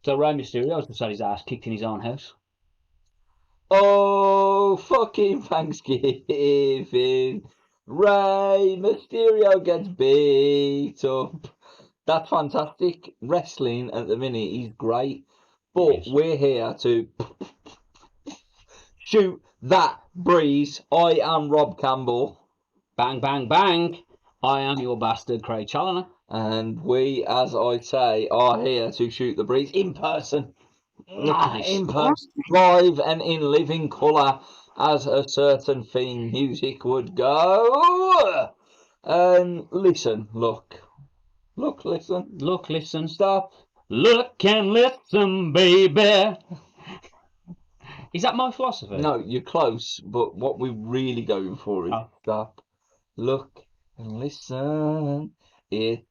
So Rey Mysterio's just had his ass kicked in his own house. Oh, fucking Thanksgiving. Rey Mysterio gets beat up. That's fantastic. Wrestling at the minute is great. But we're here to shoot that breeze. I am Rob Campbell. Bang, bang, bang. I am your bastard, Craig Challoner. And we, as I say, are here to shoot the breeze in person. Look at this. In person, live and in living colour, as a certain theme music would go. And listen, look, listen. Look, listen. Stop. Look and listen, baby. Is that my philosophy? No, you're close, but what we're really going for is stop, look, and listen. It's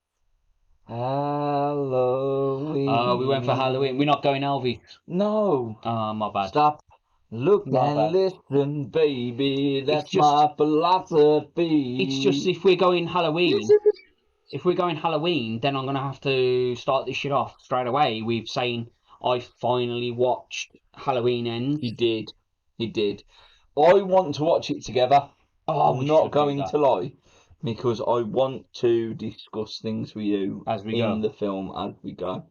Halloween. Oh, we went for Halloween. We're not going Elvis. No. Oh, my bad. Stop. Look and listen, baby. That's my philosophy. It's just if we're going Halloween, then I'm going to have to start this shit off straight away with saying I finally watched Halloween Ends. He did. I want to watch it together. Oh, I'm not going to lie, because I want to discuss things with you as we go in the film as we go.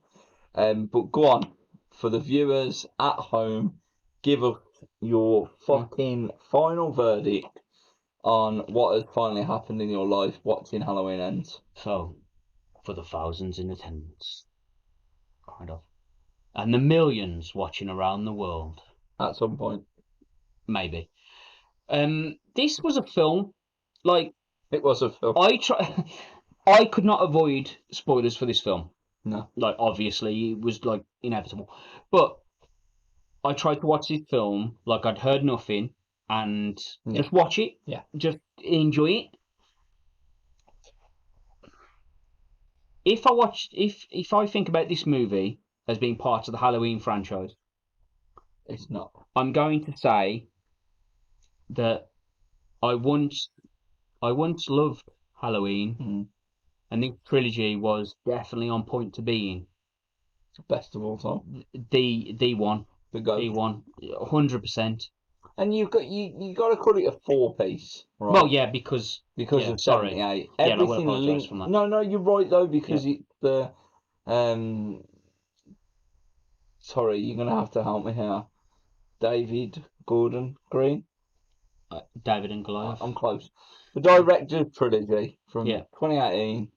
But go on, for the viewers at home, give us your fucking final verdict on what has finally happened in your life watching Halloween Ends. So, for the thousands in attendance, kind of, and the millions watching around the world, at some point, maybe. This was a film, like it was a film. I could not avoid spoilers for this film. No, like obviously it was like inevitable, but I tried to watch this film like I'd heard nothing and just watch it. Yeah, just enjoy it. If I think about this movie as being part of the Halloween franchise, it's not. I'm going to say that I once loved Halloween, and this trilogy was definitely on point to being best of all time. The one, the GOAT. The one, 100%. And you got to call it a 4-piece, right? Well, yeah, because of 78. Everything linked. from that. No, you're right though, because it's the Sorry, you're gonna have to help me here. David Gordon Green. David and Goliath. I'm close. The director's trilogy from 2018.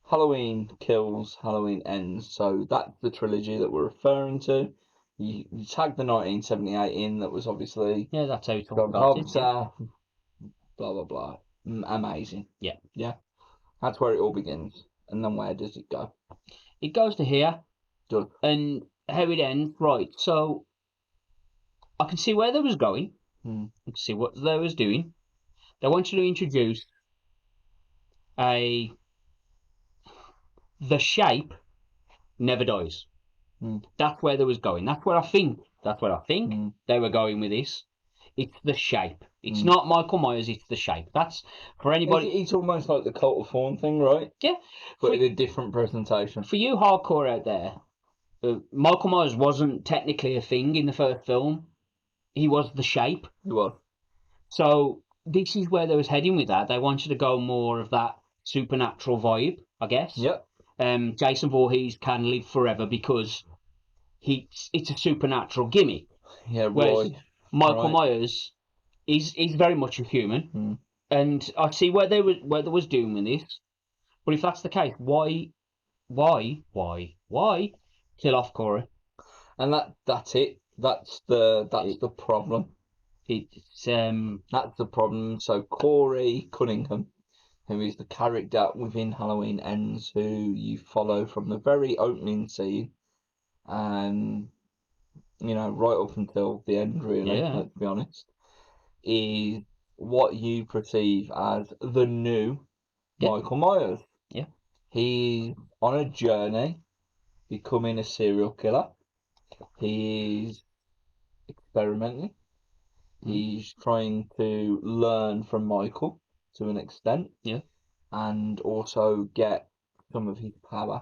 Halloween Kills, Halloween Ends. So that's the trilogy that we're referring to. You tagged the 1978 in. That was obviously that's how it's all John started. Carpenter. Blah blah blah. Amazing. Yeah. That's where it all begins. And then where does it go? It goes to here. Done. And how it ends, right? So I can see where they was going. I can see what they was doing. They wanted to introduce the shape never dies. That's where they was going. That's where I think they were going with this. It's the shape. It's not Michael Myers, it's the shape. That's for anybody. It's almost like the Cult of Thorn thing, right? Yeah. But in a different presentation. For you hardcore out there, Michael Myers wasn't technically a thing in the first film. He was the shape. He was. So this is where they was heading with that. They wanted to go more of that supernatural vibe, I guess. Yep. Jason Voorhees can live forever because it's a supernatural gimmick. Yeah, whereas Michael Myers is very much a human, and I see where they was doing with this. But if that's the case, why kill off Corey? And that's it. That's the problem. It's that's the problem. So Corey Cunningham, who is the character within Halloween Ends, who you follow from the very opening scene, right up until the end, really. Yeah. Let's be honest, is what you perceive as the new Yeah. Michael Myers. Yeah. He's on a journey becoming a serial killer. He's experimenting. He's trying to learn from Michael to an extent. Yeah. And also get some of his power.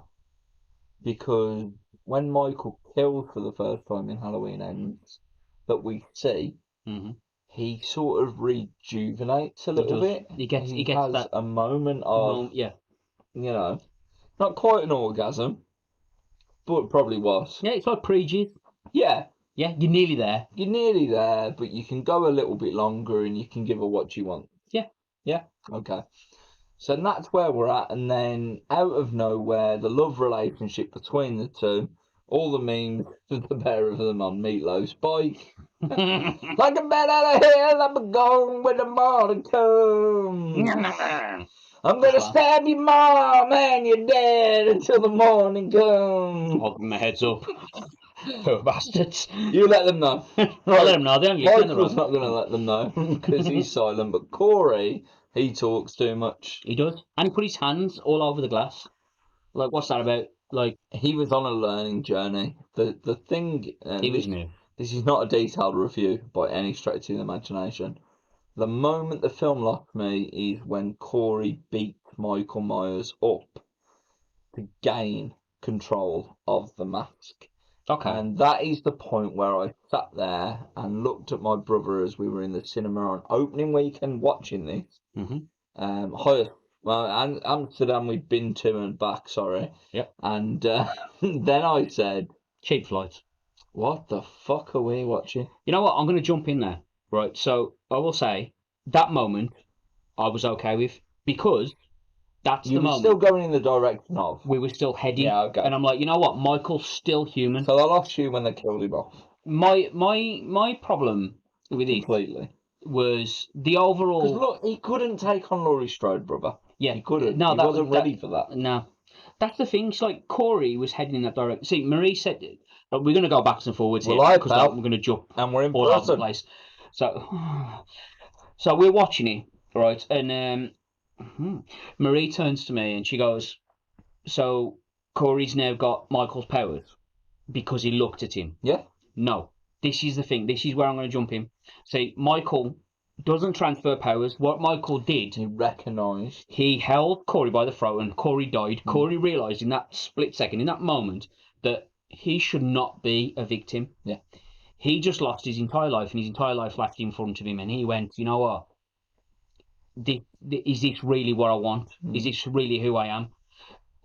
Because when Michael kills for the first time in Halloween Ends, that we see, he sort of rejuvenates a little bit. He gets has that a moment of, yeah. you know, not quite an orgasm, but it probably was. Yeah, it's like pre-jizz. Yeah. Yeah, you're nearly there. You're nearly there, but you can go a little bit longer and you can give her what you want. Yeah. Yeah? Okay. So that's where we're at, and then out of nowhere, the love relationship between the two, all the memes of the pair of them on Meatloaf's bike. Like a bat out of hell, I'm going when the morning comes. I'm gonna stab your mom and your dad until the morning comes. Holding my heads up. Poor bastards. You let them know. I'll let them know. They don't listen. Michael's not gonna let them know because he's silent, but Corey, he talks too much. He does. And he put his hands all over the glass. Like, what's that about? Like, he was on a learning journey. The thing, he was new. This is not a detailed review by any stretch of the imagination. The moment the film lost me is when Corey beat Michael Myers up to gain control of the mask. Okay. And that is the point where I sat there and looked at my brother as we were in the cinema on opening weekend watching this. Amsterdam we'd been to and back, sorry. Yep. And then I said, cheap flights. What the fuck are we watching? You know what? I'm going to jump in there. Right. So I will say that moment I was okay with because that's you the were moment. Still going in the direction of. We were still heading. Yeah, okay. And I'm like, you know what? Michael's still human. So I lost you when they killed him off. My problem with it completely was the overall. Because look, he couldn't take on Laurie Strode, brother. Yeah, he couldn't. No, he wasn't ready for that. No, that's the thing. It's like Corey was heading in that direction. See, Marie said, we're going to go backwards and forwards here because we're going to jump and we're in all over the place. So we're watching it, right? And Marie turns to me and she goes, "So Corey's now got Michael's powers because he looked at him." Yeah. No, this is the thing. This is where I'm going to jump in. See, Michael doesn't transfer powers. What Michael did, he recognised. He held Corey by the throat and Corey died. Corey realised in that split second, in that moment, that he should not be a victim. Yeah. He just lost his entire life, and his entire life flashed in front of him, and he went, you know what? Is this really what I want? Is this really who I am?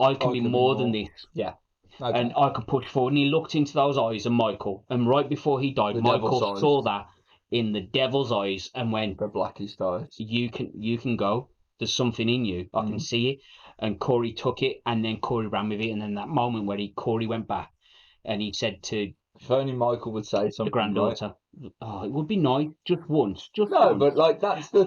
I can be more than this. Yeah. Okay. And I can push forward. And he looked into those eyes of Michael, and right before he died, Michael saw that in the devil's eyes and went, the blackest eyes. You can go. There's something in you. I can see it. And Corey took it, and then Corey ran with it. And then that moment where Corey went back, and he said to, if only Michael would say something. The granddaughter. Right? Oh, it would be nice just once. But like that's the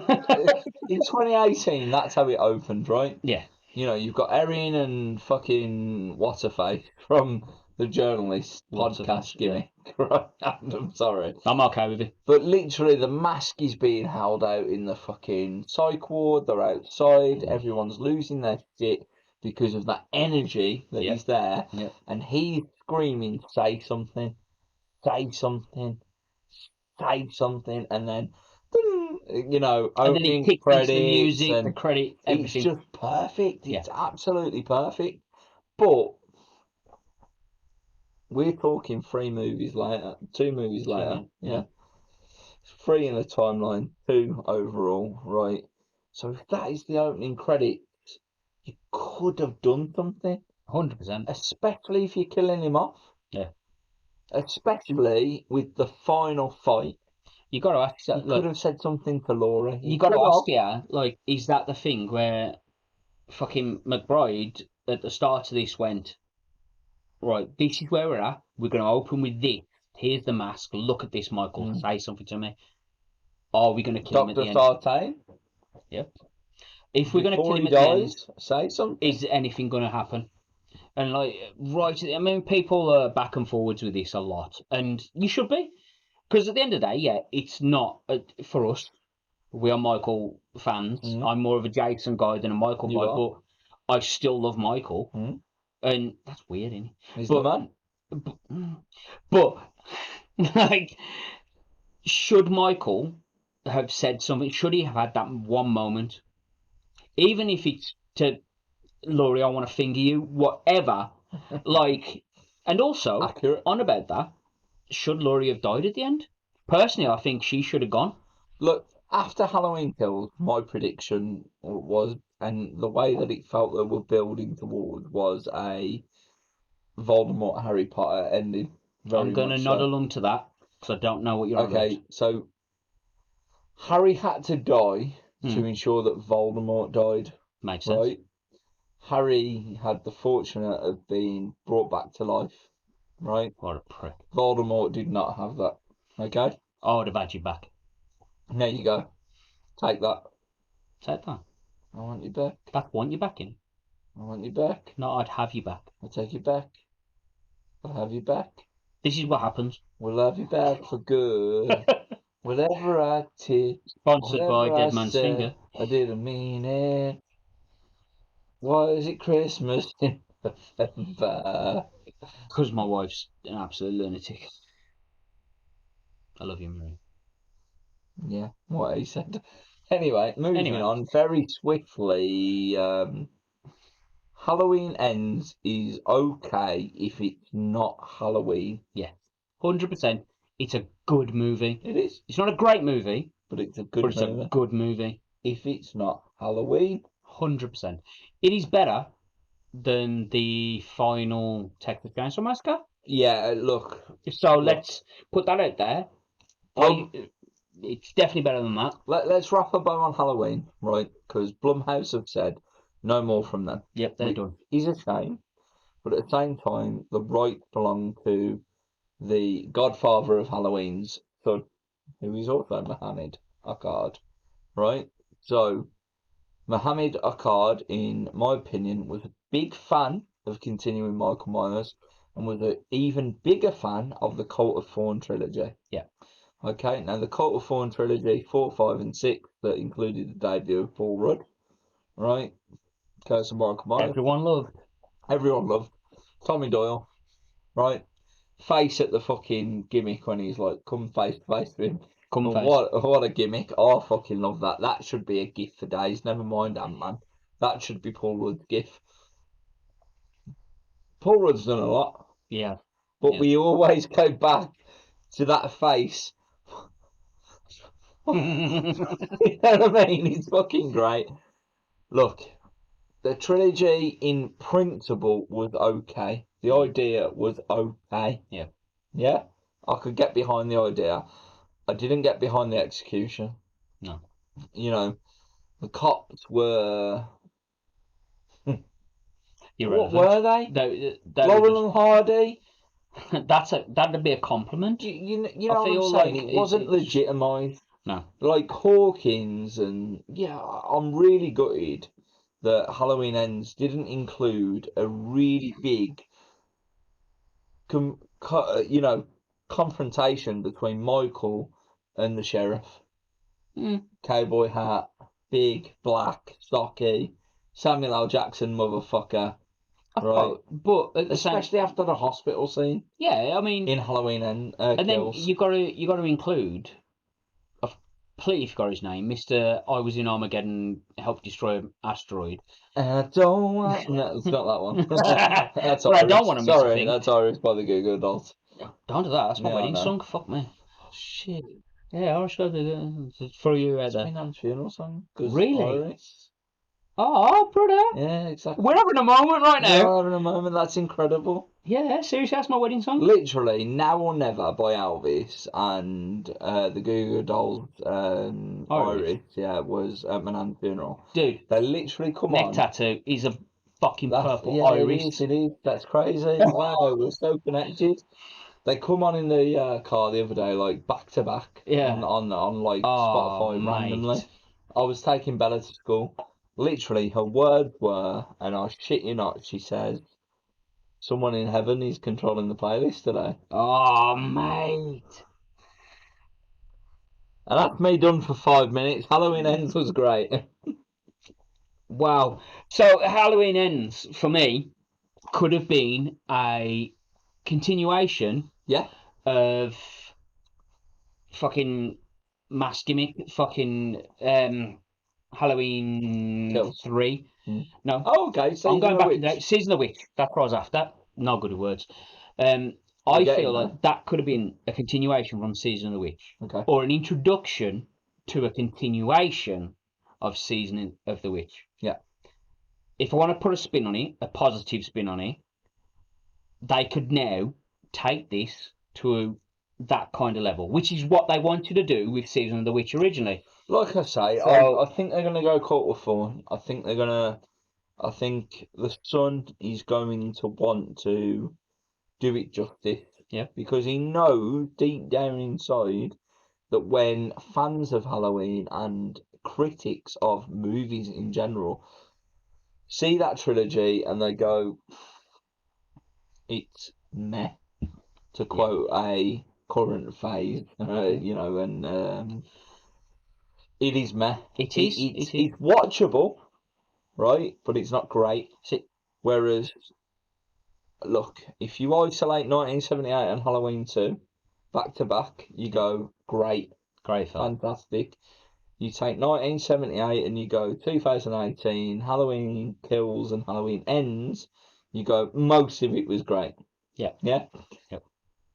in 2018. That's how it opened, right? Yeah. You know, you've got Erin and fucking What's-her-face from the Journalist podcast gimmick. Right? I'm sorry. I'm okay with it. But literally, the mask is being held out in the fucking psych ward. They're outside. Everyone's losing their shit because of that energy that is there. Yep. And he's screaming, say something, say something, say something. And then, you know, opening credits. The music, the credit, everything. It's just perfect. It's absolutely perfect. But we're talking 2 movies later. Yeah. 3 in the timeline, 2 overall, right? So if that is the opening credits, you could have done something. 100%. Especially if you're killing him off. Yeah. Especially with the final fight. You got to ask. You could have said something to Laura. You got to ask, like, is that the thing where fucking McBride at the start of this went, right, this is where we're at. We're going to open with this. Here's the mask. Look at this, Michael. Say something to me. Are we going to kill him at the end? Dr. Sartain? Yep. If we're going to kill him at the end, say something. Is anything going to happen? And like, right, I mean, people are back and forwards with this a lot. And you should be. Because at the end of the day, it's not, for us, We are Michael fans. I'm more of a Jason guy than a Michael You guy, are. but I still love Michael. And that's weird, isn't it? He's the man. But like, should Michael have said something? Should he have had that one moment? Even if it's to Laurie, I want to finger you, whatever. Like, and also, Accurate. on about that, should Laurie have died at the end? Personally, I think she should have gone. Look, after Halloween Kills, my prediction was, and the way that it felt that we're building towards was a Voldemort Harry Potter ending. Very I'm going to much nod so. along to that because I don't know what you're on about. Okay, so Harry had to die to ensure that Voldemort died. Makes sense. Right? Harry had the fortunate of being brought back to life. Right? What a prick. Voldemort did not have that. Okay? I would have had you back. There you go. Take that. Take that. I want you back. Back want you back in. I want you back. No, I'd have you back. I'll take you back. I'll have you back. This is what happens. We'll have you back for good. Whatever I did. Sponsored by Dead Man's Finger. I didn't mean it. Why is it Christmas in November? Because my wife's an absolute lunatic. I love you, Marie. Yeah, what he said. Anyway, moving on very swiftly. Halloween Ends is okay if it's not Halloween. Yeah, 100%. It's a good movie. It is. It's not a great movie, but it's a good movie. A good movie. If it's not Halloween. 100%. It is better than the final Texas Chainsaw Massacre. Yeah, look. So let's put that out there. It's definitely better than that. Let's wrap a bow on Halloween, right? Because Blumhouse have said no more from them. Yep, they're done. Is a shame, but at the same time, the right belong to the godfather of Halloween's son, who is also Mohammed Akkad, right? So, Mohammed Akkad, in my opinion, was a big fan of continuing Michael Myers and was an even bigger fan of the Cult of Thorn trilogy. Yeah. Okay, now the Cult of Thorn trilogy, 4, 5, and 6, that included the debut of Paul Rudd, right? Curse of Michael Myers. Everyone loved. Tommy Doyle, right? Face at the fucking gimmick when he's like, come face to face with him. What a gimmick. Oh, I fucking love that. That should be a gif for days. Never mind Ant-Man. That should be Paul Rudd's gif. Paul Rudd's done a lot. Yeah. But we always go back to that face. You know what I mean? It's fucking great. Look, the trilogy in principle was okay. The idea was okay. Yeah. Yeah? I could get behind the idea. I didn't get behind the execution. No. You know, the cops were... Irrelevant. What were they? Laurel and Hardy? That'd be a compliment. You know what I'm saying? Like it wasn't legitimised. No. Like Hawkins and... Yeah, I'm really gutted that Halloween Ends didn't include a really big... confrontation between Michael and the sheriff. Cowboy hat, big, black, stocky, Samuel L. Jackson motherfucker. Right, but especially after the hospital scene. Yeah, I mean, in Halloween and then you got to include. I completely forgot his name. Mr. I was in Armageddon, helped destroy an asteroid. I don't want. No, it's not that one. That's but I don't want to miss a thing. That's Irish by the Goo Goo Dolls. Don't do that. That's my wedding song. Fuck me. Oh, shit. Yeah, I was going to throw you out there. It's my nan's funeral song. Really? Irish. Oh, brother. Yeah, exactly. We're having a moment right now. We're having a moment. That's incredible. Yeah, seriously, that's my wedding song. Literally, Now or Never by Elvis and the Goo Goo Dolls Irish, was at my nan's funeral. Dude. They literally come neck on. tattoo is a fucking purple Irish. It is. That's crazy. Wow, we're so connected. They come on in the car the other day, like back to back. Yeah. On Spotify randomly. I was taking Bella to school. Literally, her words were, and I shit you not, she says, someone in heaven is controlling the playlist today. Oh, mate. And that's me done for 5 minutes. Halloween Ends was great. Wow. So Halloween Ends for me could have been a continuation Yeah. of fucking mass gimmick, fucking Halloween Kills. 3. No. Oh, okay. I'm going back in Witch. the Season of the Witch. That's what I was after. Not good at words. We're I getting feel there. like that could have been a continuation from Season of the Witch. Okay. Or an introduction to a continuation of Season of the Witch. Yeah. If I want to put a spin on it, a positive spin on it, they could now take this to that kind of level, which is what they wanted to do with Season of the Witch originally. Like I say, So- I think they're going to go Court of Thorn. I think the son is going to want to do it justice. Yeah. Because he knows deep down inside that when fans of Halloween and critics of movies in general see that trilogy and they go, it's meh, to quote a current phase, and it is meh. It is. It's watchable, right? But it's not great. Whereas, look, if you isolate 1978 and Halloween 2 back to back, you go, great, film. fantastic. You take 1978 and you go 2018, Halloween Kills and Halloween Ends, you go, most of it was great. Yeah. Yeah? Yep.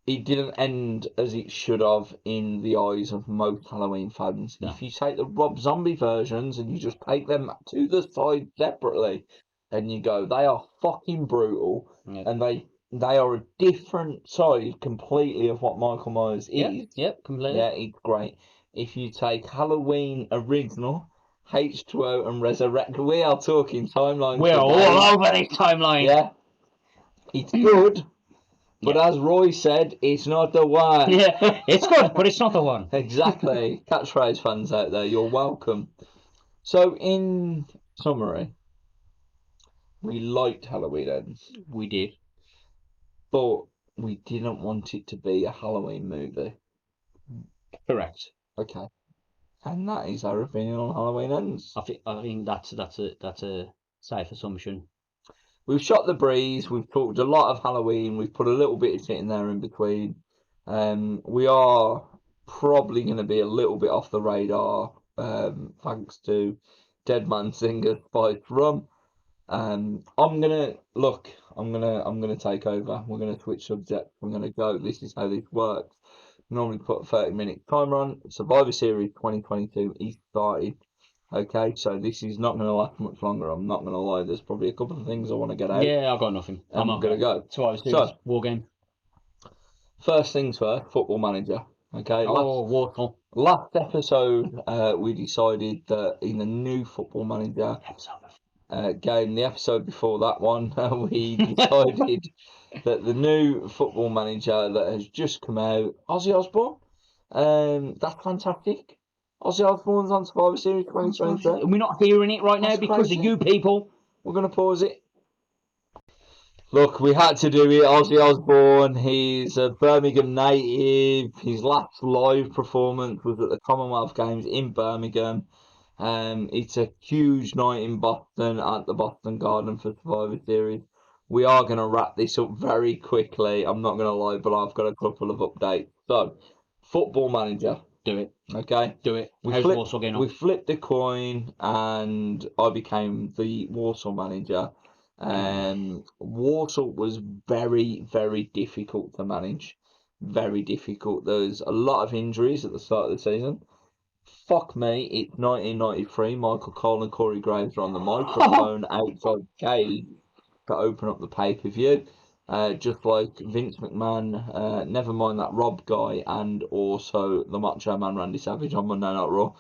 It didn't end as it should have in the eyes of most Halloween fans. No. If you take the Rob Zombie versions and you just take them to the side separately, and you go, they are fucking brutal, and they are a different side completely of what Michael Myers is. Yep, completely. Yeah, it's great. If you take Halloween Original, H2O, and Resurrect, we are talking timelines. We're all over this timeline. Yeah, it's good. But as Roy said, it's not the one. Yeah, it's good, but it's not the one. Exactly. Catchphrase fans out there, you're welcome. So, in summary, we liked Halloween Ends. We did. But we didn't want it to be a Halloween movie. Correct. Okay. And that is our opinion on Halloween Ends. I think that's a safe assumption. We've shot the breeze. We've talked a lot of Halloween. We've put a little bit of it in there in between. We are probably going to be a little bit off the radar, thanks to Dead Man Singer Spiced Rum. I'm gonna take over. We're gonna switch subject. I'm gonna go. This is how this works. Normally put a 30-minute timer on. Survivor Series 2022 is started. Okay, so this is not going to last much longer. I'm not going to lie. There's probably a couple of things I want to get out. Yeah, I've got nothing. I'm not going to go. So, war game. First things first, Football Manager. Okay. Warsaw. Last episode, we decided that in the new Football Manager game, the episode before that one, we decided that the new Football Manager that has just come out, Ozzy Osbourne, that's fantastic. Ozzy Osbourne's on Survivor Series 2022. We're not hearing it right now because of you people. We're going to pause it. Look, we had to do it. Ozzy Osbourne, he's a Birmingham native. His last live performance was at the Commonwealth Games in Birmingham. It's a huge night in Boston at the Boston Garden for Survivor Series. We are going to wrap this up very quickly. I'm not going to lie, but I've got a couple of updates. So, Football Manager. Do it. Okay? Do it. We flipped the coin and I became the Warsaw manager. Warsaw was very, very difficult to manage. Very difficult. There's a lot of injuries at the start of the season. Fuck me, it's 1993. Michael Cole and Corey Graves are on the microphone outside the cage to open up the pay-per-view. Just like Vince McMahon, never mind that Rob guy, and also the Macho Man Randy Savage on Monday Night Raw.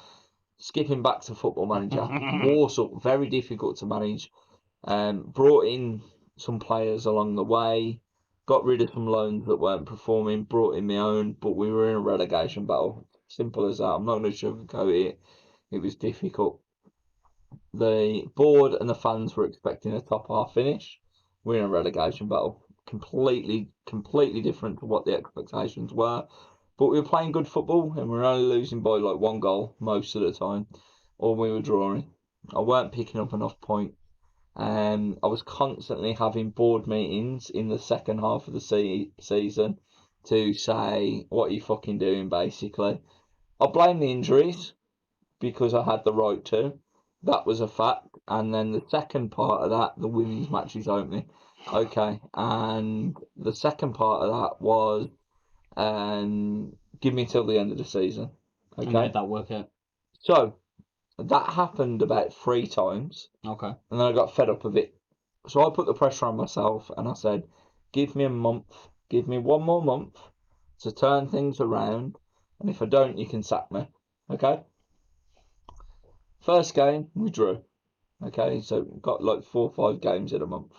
Skipping back to Football Manager, Warsaw, very difficult to manage. Brought in some players along the way, got rid of some loans that weren't performing, brought in my own, but we were in a relegation battle. Simple as that. I'm not going to sugarcoat it. It was difficult. The board and the fans were expecting a top half finish. We're in a relegation battle. Completely different to what the expectations were. But we were playing good football and we were only losing by like 1 goal most of the time, or we were drawing. I weren't picking up enough points. I was constantly having board meetings in the second half of the season to say, what are you fucking doing, basically. I blame the injuries because I had the right to. That was a fact. And then the second part of that, the women's matches opening. Okay. And the second part of that was give me till the end of the season. Okay. And made that work out. So that happened about 3 times. Okay. And then I got fed up of it. So I put the pressure on myself and I said, give me a month, give me 1 more month to turn things around. And if I don't, you can sack me. Okay? First game, we drew. Okay, so got like 4 or 5 games in a month.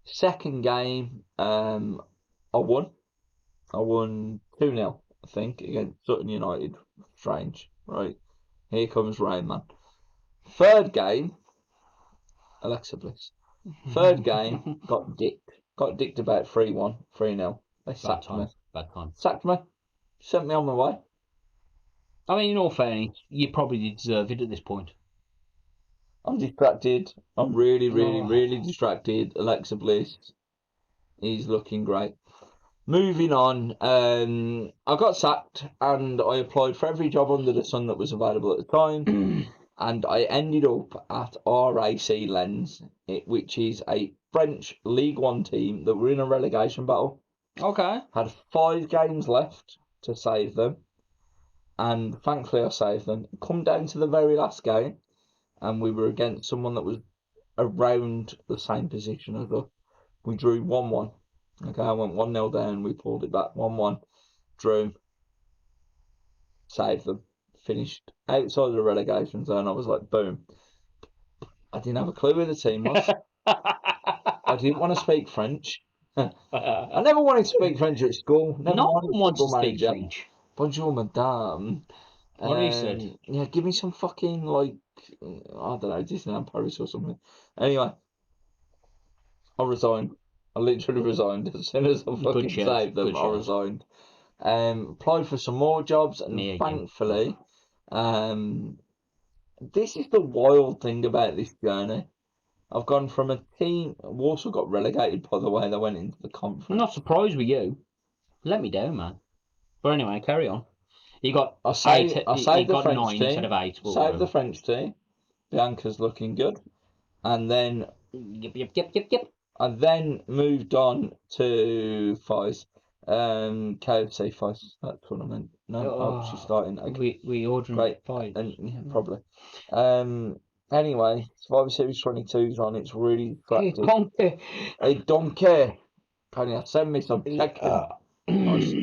Second game, I won. I won 2-0, I think, against Sutton United. Strange, right? Here comes Rain Man. Third game, Alexa Bliss. Third game, got dicked. Got dicked about 3-1, 3-0. They sacked me. Bad time. Sacked me. Sent me on my way. I mean, in all fairness, you probably deserve it at this point. I'm distracted. I'm really distracted. Alexa Bliss is looking great. Moving on, I got sacked and I applied for every job under the sun that was available at the time. And I ended up at RAC Lens, which is a French League One team that were in a relegation battle. Okay. Had 5 games left to save them. And thankfully I saved them. Come down to the very last game and we were against someone that was around the same position as us. We drew 1-1. Okay, I went 1-0 down, we pulled it back 1-1, drew, saved them, finished outside of the relegation zone. I was like, boom. I didn't have a clue who the team was. I didn't want to speak French. I never wanted to speak French at school. Never No one wants to speak French. Bonjour, madame. What he said? Yeah, give me some fucking, like, I don't know, Disneyland Paris or something. Anyway, I resigned. I literally resigned as soon as I fucking saved them. I resigned. Applied for some more jobs, and thankfully, this is the wild thing about this journey. I've gone from a team. Walsall got relegated, by the way. They went into the conference. I'm not surprised with you. Let me down, man. But anyway, carry on. You got. I saved the French 9 team. instead of 8. Saved the French team. Bianca's looking good, and then. Yep. I then moved on to Fies. KFC Fies. That's what I meant. No, she's starting. Okay. We ordering Fies. Yeah, probably. Anyway, Survivor Series 22's on. It's really attractive. Hey, donkey. Can you send me some chicken? Nice.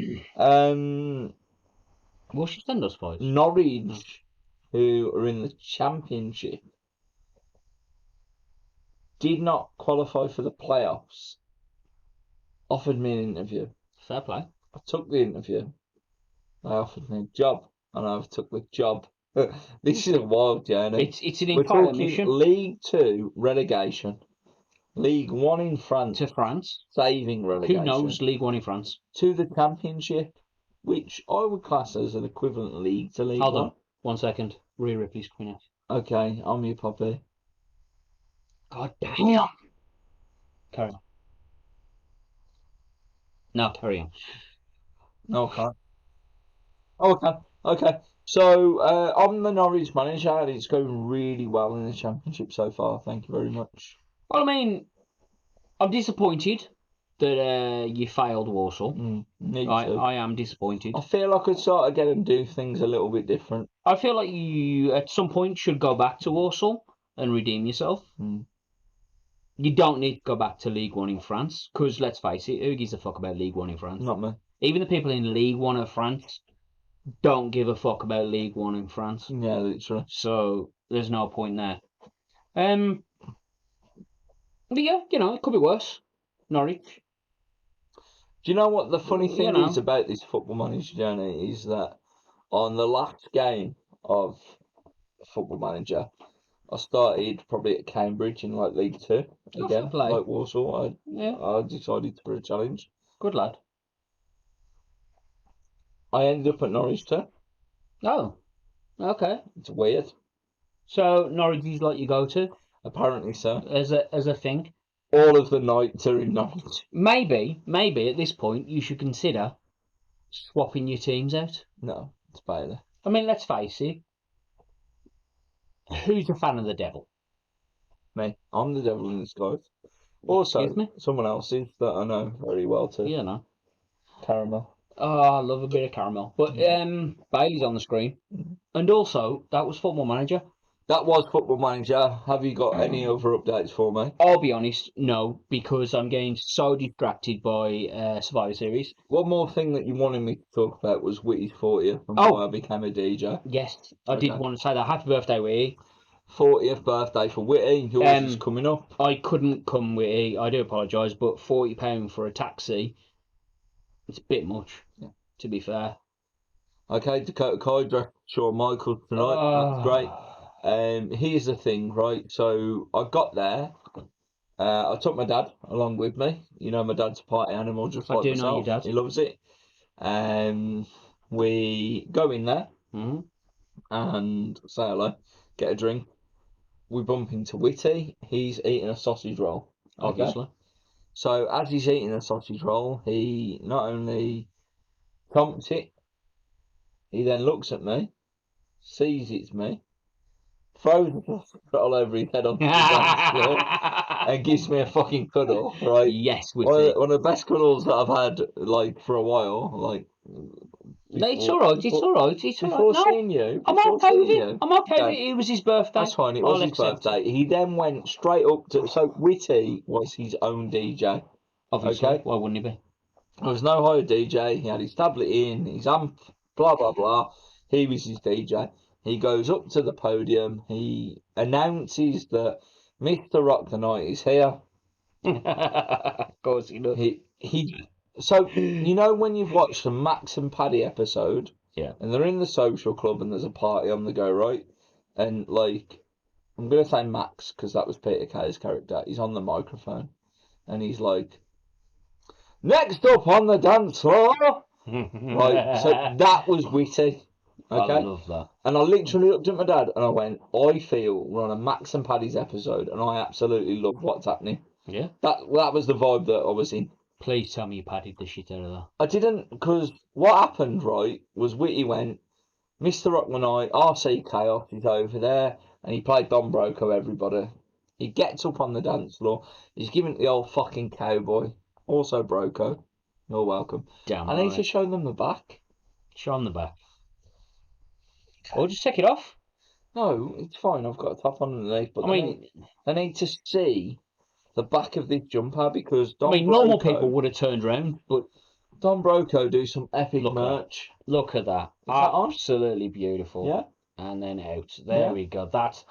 Will she send us Fies? Norwich, who are in the Championship, did not qualify for the playoffs, offered me an interview. Fair play. I took the interview. They offered me a job, and I took the job. This is a wild journey. It's an entire mission. League 2 relegation, League 1 in France to France, saving relegation. Who knows League 1 in France? To the Championship, which I would class as an equivalent league to League 1. Hold on, 1 second. Rhea Ripley's coming out. Okay, I'm your puppy. God damn. Carry on. No, carry on. No, I can't. Okay. So, I'm the Norwich manager, and it's going really well in the Championship so far. Thank you very much. Well, I mean, I'm disappointed that you failed Walsall. I am disappointed. I feel I could sort of get and do things a little bit different. I feel like you, at some point, should go back to Walsall and redeem yourself. You don't need to go back to League 1 in France, because let's face it, who gives a fuck about League 1 in France? Not me. Even the people in League 1 of France don't give a fuck about League 1 in France. Yeah, literally. So there's no point there. But yeah, it could be worse. Norwich. Do you know what the funny thing is about this Football Manager journey is that on the last game of Football Manager, I started probably at Cambridge in like League 2 again, like Walsall. I decided for a challenge. Good lad. I ended up at Norwich too. Oh, okay. It's weird. So Norwich is like you go to Apparently so. as a thing. All of the nights are in Norwich. Maybe at this point you should consider swapping your teams out. No, it's Bailey. I mean, let's face it. Who's a fan of the devil? Me. I'm the devil in disguise. Also, Excuse me? someone else is that I know very well too. You know. Caramel. Oh, I love a bit of caramel. But Bailey's on the screen. And also, that was Football Manager. That was Football Manager. Have you got any other updates for me? I'll be honest, no, because I'm getting so distracted by Survivor Series. One more thing that you wanted me to talk about was Whitty's 40th and why I became a DJ. Yes, I did want to say that. Happy birthday, Whitty. 40th birthday for Whitty. Yours is coming up. I couldn't come, Whitty. I do apologise, but £40 for a taxi, it's a bit much, to be fair. Okay, Dakota Kai dressed Shawn Michaels tonight. That's great. Here's the thing, right? So I got there. I took my dad along with me. You know, my dad's a party animal, just like myself. I do know your dad. He loves it. We go in there and say hello, get a drink. We bump into Whitty. He's eating a sausage roll. Obviously. So as he's eating a sausage roll, he not only prompts it, he then looks at me, sees it's me, throws the sausage roll over his head onto the dance floor, and gives me a fucking cuddle, right? Yes, one of the best cuddles that I've had, like, for a while, like... No, it's alright, it's alright. Before seeing you... I'm okay with it. I'm okay with it. It was his birthday. That's fine, it was his birthday. He then went straight up to... So, Whitty was his own DJ. Obviously, okay? Why wouldn't he be? There was no higher DJ. He had his tablet in, his amp, blah, blah, blah. He was his DJ. He goes up to the podium. He announces that Mr. Rock the Night is here. Of course he does. So, you know when you've watched the Max and Paddy episode? Yeah. And they're in the social club and there's a party on the go, right? And, like, I'm going to say Max because that was Peter Kay's character. He's on the microphone. And he's like, next up on the dance floor. Right, so that was Whitty. Okay? I love that. And I literally looked at my dad and I went, I feel we're on a Max and Paddy's episode and I absolutely love what's happening. Yeah? That was the vibe that I was in. Please tell me you padded the shit out of that. I didn't, because what happened, right, was Whitty went, Mr. Rock the Night, RC Chaos is over there, and he played Don Broco, everybody. He gets up on the dance floor, he's giving it the old fucking cowboy, also Broco, you're welcome. Damn I need to show them the back. Show them the back. Or just take it off. No, it's fine, I've got a top on underneath, but they need to see the back of this jumper because normal people would have turned around, but Don Broco do some epic merch. Look at that. Absolutely beautiful. Yeah. And then out. There we go. That's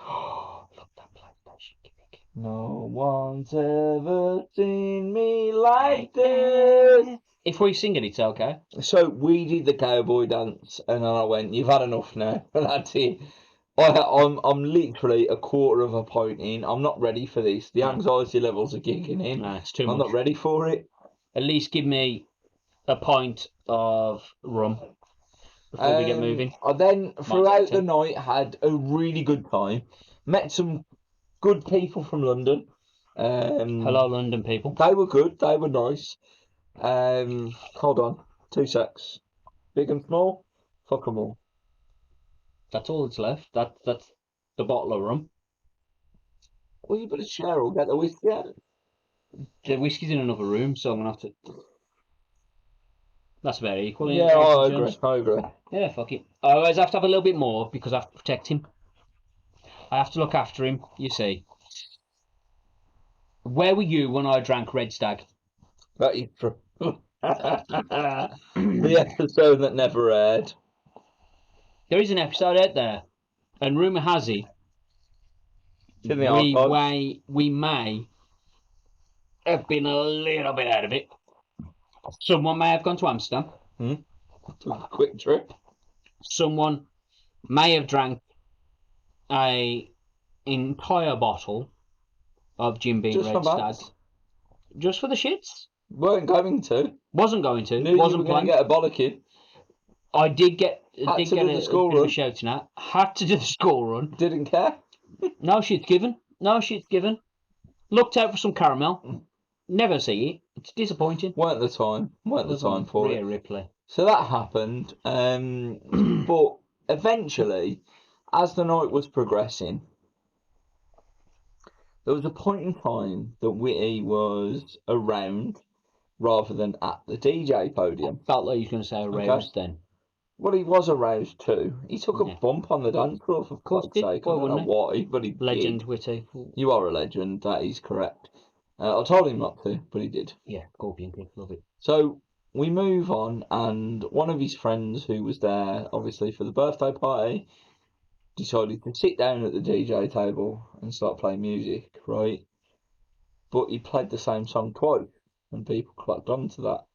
look that PlayStation gimmick. No one's ever seen me like this. If we sing it, it's okay. So we did the cowboy dance, and then I went, "You've had enough now." That's it. I'm literally a quarter of a pint in. I'm not ready for this. The anxiety levels are kicking in. No, it's too much. I'm not ready for it. At least give me a pint of rum before we get moving. I then, throughout the night, had a really good time. Met some good people from London. Hello, London people. They were good. They were nice. Hold on. 2 secs. Big and small? Fuck 'em all. That's all that's left. That's the bottle of rum. Well, you better share or get the whiskey out. The whiskey's in another room, so I'm going to have to... That's about equal. Yeah, I agree. Yeah, fuck it. I always have to have a little bit more because I have to protect him. I have to look after him, you see. Where were you when I drank Red Stag? That is true. The episode that never aired. There is an episode out there, and rumour has it, we may have been a little bit out of it. Someone may have gone to Amsterdam. Took a quick trip. Someone may have drank an entire bottle of Jim Beam Red Stag. Just for the shits. Wasn't going to. Wasn't going to. Knew wasn't you were going to get a bollocking. I did get Had to do the a school bit of a run. shouting at. Had to do the school run. Didn't care. No shit's given. No shit's given. Looked out for some caramel. Never see it. It's disappointing. Weren't the time for Rhea it. Ripley. So that happened. But eventually, as the night was progressing, there was a point in time that Whitty was around rather than at the DJ podium. Felt like he was going to say aroused then. Well, he was aroused too. He took a Yeah. bump on the dance floor, for fuck's sake. I Why don't know wouldn't he? why, but he Legend did. Whitty. You are a legend, that is correct. I told him not to, but he did. Yeah, Scorpion Kick, love it. So we move on, and one of his friends who was there, obviously for the birthday party, decided to sit down at the DJ table and start playing music, right? But he played the same song twice, and people clapped on to that,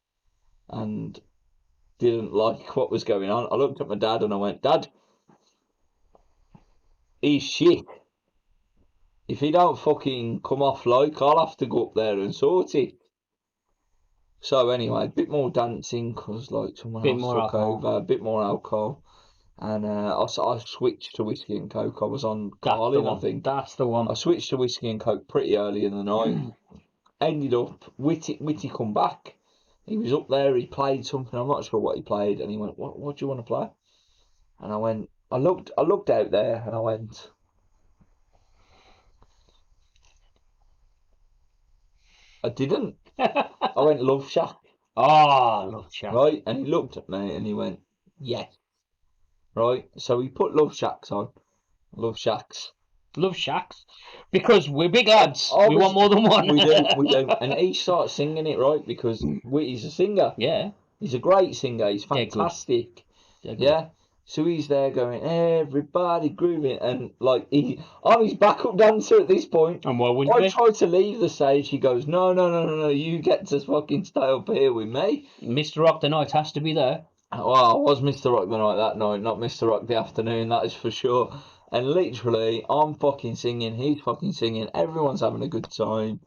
and didn't like what was going on. I looked at my dad and I went, Dad, he's shit. If he don't fucking come off like, I'll have to go up there and sort it. So anyway, a bit more dancing because like someone else took over, a bit more alcohol, and I switched to whiskey and coke. I was on Carlin, I think. That's the one. I switched to whiskey and coke pretty early in the night. Ended up Whitty come back. He was up there. He played something. I'm not sure what he played, and he went, "What do you want to play?" And I went. I looked out there, and I went. I didn't. I went Love Shack. Oh, Love Shack. Right, and he looked at me and he went, yes. Right, so we put Love Shacks on. Love Shacks. Love Shacks. Because we're big lads. We want more than one. We do. And he starts singing it, right, because he's a singer. Yeah. He's a great singer. He's fantastic. Yeah. So he's there going, everybody grooving, and like I'm his backup dancer at this point. And why wouldn't I tried to leave the stage. He goes, no, you get to fucking stay up here with me. Mr. Rock the Night has to be there. Well, I was Mr. Rock the night that night, not Mr. Rock the afternoon, that is for sure. And literally, I'm fucking singing, he's fucking singing, everyone's having a good time.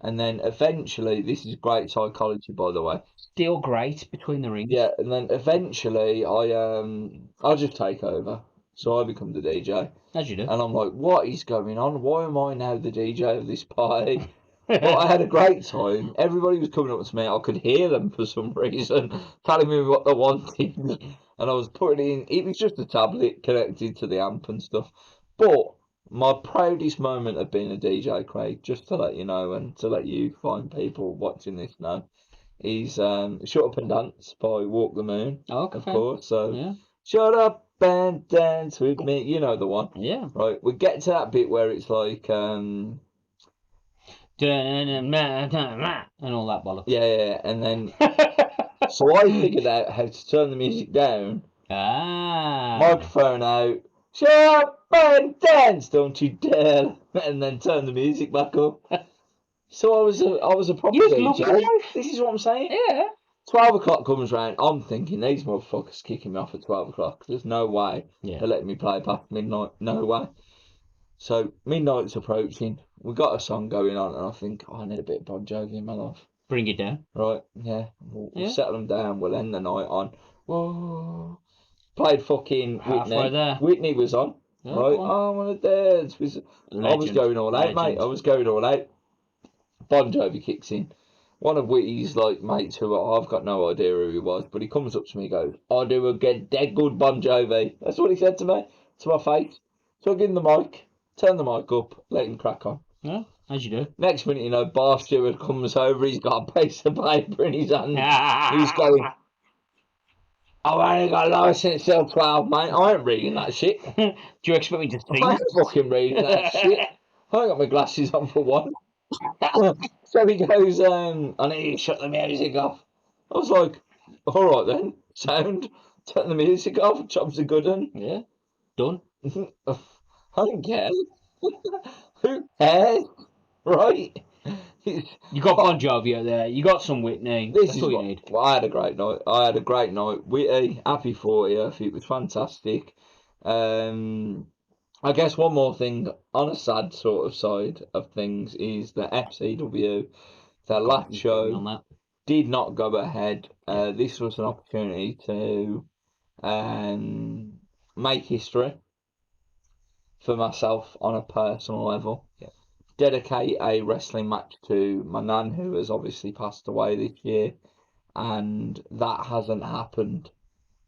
And then eventually, this is great psychology, by the way. Still great between the rings. Yeah, and then eventually, I'll just take over. So I become the DJ. As you do. And I'm like, what is going on? Why am I now the DJ of this party? But I had a great time. Everybody was coming up to me. I could hear them for some reason, telling me what they wanted. And I was putting in, it was just a tablet connected to the amp and stuff. But my proudest moment of being a DJ, Craig, just to let you know and to let you find people watching this know, is Shut Up and Dance by Walk the Moon. Oh, okay. Of course. So, yeah. Shut up and dance with me. You know the one. Yeah. Right. We get to that bit where it's like, and all that bollocks. Yeah, and then so I figured out how to turn the music down. Microphone out. Shut up and dance, don't you dare! And then turn the music back up. So I was a proper DJ. This is what I'm saying. Yeah. 12 o'clock comes round. I'm thinking these motherfuckers kicking me off at 12 o'clock. There's no way they're letting me play past midnight. No way. So midnight's approaching. We got a song going on, and I think, I need a bit of Bon Jovi in my life. Bring it down. Right, yeah. We'll settle them down. We'll end the night on. Whoa. Played fucking Whitney. There. Whitney was on. Oh, right. I want to dance. I was going all out, mate. I was going all out. Bon Jovi kicks in. One of Whitty's like mates who I've got no idea who he was, but he comes up to me and goes, I do a dead good Bon Jovi. That's what he said to me, to my face. So I give him the mic, turn the mic up, let him crack on. Yeah, as you do. Next minute, you know, Bar Steward comes over, he's got a piece of paper in his hand. He's going, I've only got a licence till 12, mate. I ain't reading that shit. Do you expect me to sing? I ain't fucking reading that shit. I ain't got my glasses on for one. So he goes, I need to shut the music off. I was like, all right then, sound, turn the music off, job's a good one. Yeah, done. I don't care. Who cares? Right? You got Bon Jovi out there, you got some Whitney. That's all you need. Well, I had a great night. Whitty, happy 40th. It was fantastic. I guess one more thing on a sad sort of side of things is the FCW, their last show did not go ahead. This was an opportunity to make history for myself on a personal level. Yeah. Dedicate a wrestling match to my nan, who has obviously passed away this year, and that hasn't happened.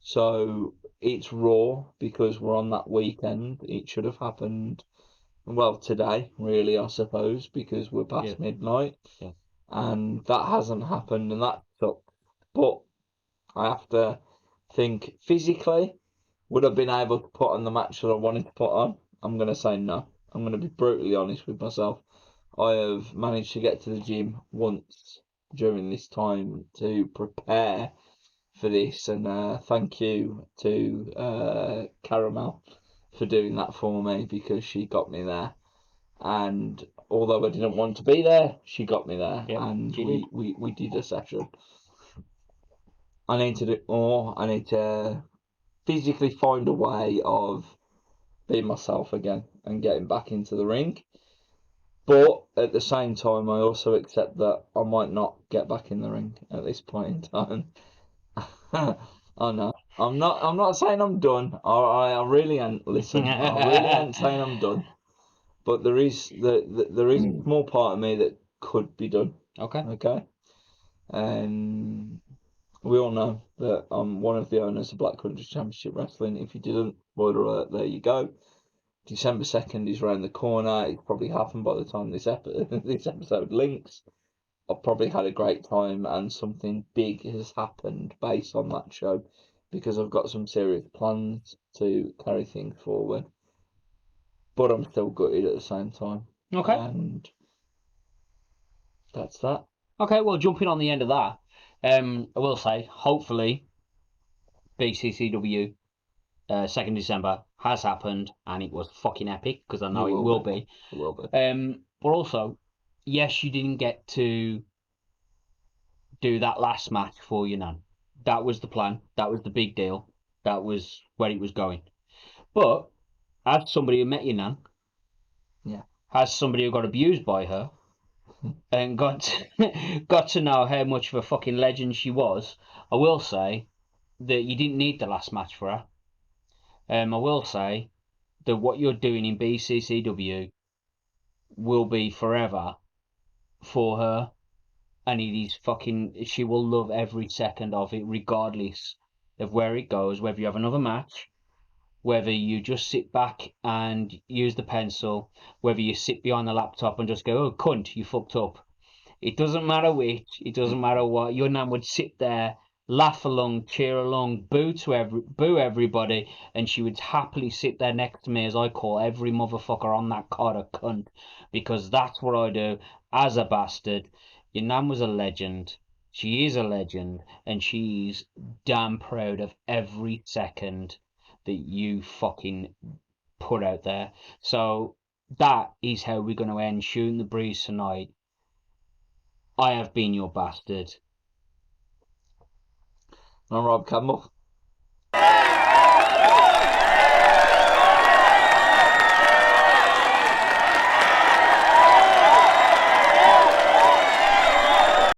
So it's raw because we're on that weekend. It should have happened, well, today, really, I suppose, because we're past midnight. Yeah. And that hasn't happened, and that sucks. But I have to think physically, would I have been able to put on the match that I wanted to put on? I'm going to say no. I'm going to be brutally honest with myself. I have managed to get to the gym once during this time to prepare for this, and thank you to Caramel for doing that for me, because she got me there. And although I didn't want to be there, she got me there, and we did a session. I need to do more. I need to physically find a way of being myself again and getting back into the ring. But at the same time, I also accept that I might not get back in the ring at this point in time. I know. I'm not saying I'm done. I really ain't. Listen, I really ain't saying I'm done. But there is there is a small part of me that could be done. Okay. Okay. We all know that I'm one of the owners of Black Country Championship Wrestling. If you didn't, spoiler alert, there you go. December 2nd is round the corner. It probably happened by the time this episode links. I've probably had a great time, and something big has happened based on that show, because I've got some serious plans to carry things forward. But I'm still gutted at the same time. Okay. And that's that. Okay, well, jumping on the end of that, I will say, hopefully, BCCW 2nd December has happened, and it was fucking epic, because I know it will be. It will be. But also, yes, you didn't get to do that last match for your nan. That was the plan. That was the big deal. That was where it was going. But as somebody who met your nan, as somebody who got abused by her, and got to know how much of a fucking legend she was, I will say that you didn't need the last match for her. I will say that what you're doing in BCCW will be forever for her, and it is fucking. She will love every second of it, regardless of where it goes. Whether you have another match, whether you just sit back and use the pencil, whether you sit behind the laptop and just go, "Oh, cunt, you fucked up." It doesn't matter which. It doesn't matter what. Your nan would sit there, laugh along, cheer along, boo everybody, and she would happily sit there next to me as I call every motherfucker on that card a cunt, because that's what I do as a bastard. Your nan was a legend. She is a legend, and she's damn proud of every second that you fucking put out there. So that is how we're going to end Shooting the Breeze tonight. I have been your bastard. I'm Rob Campbell.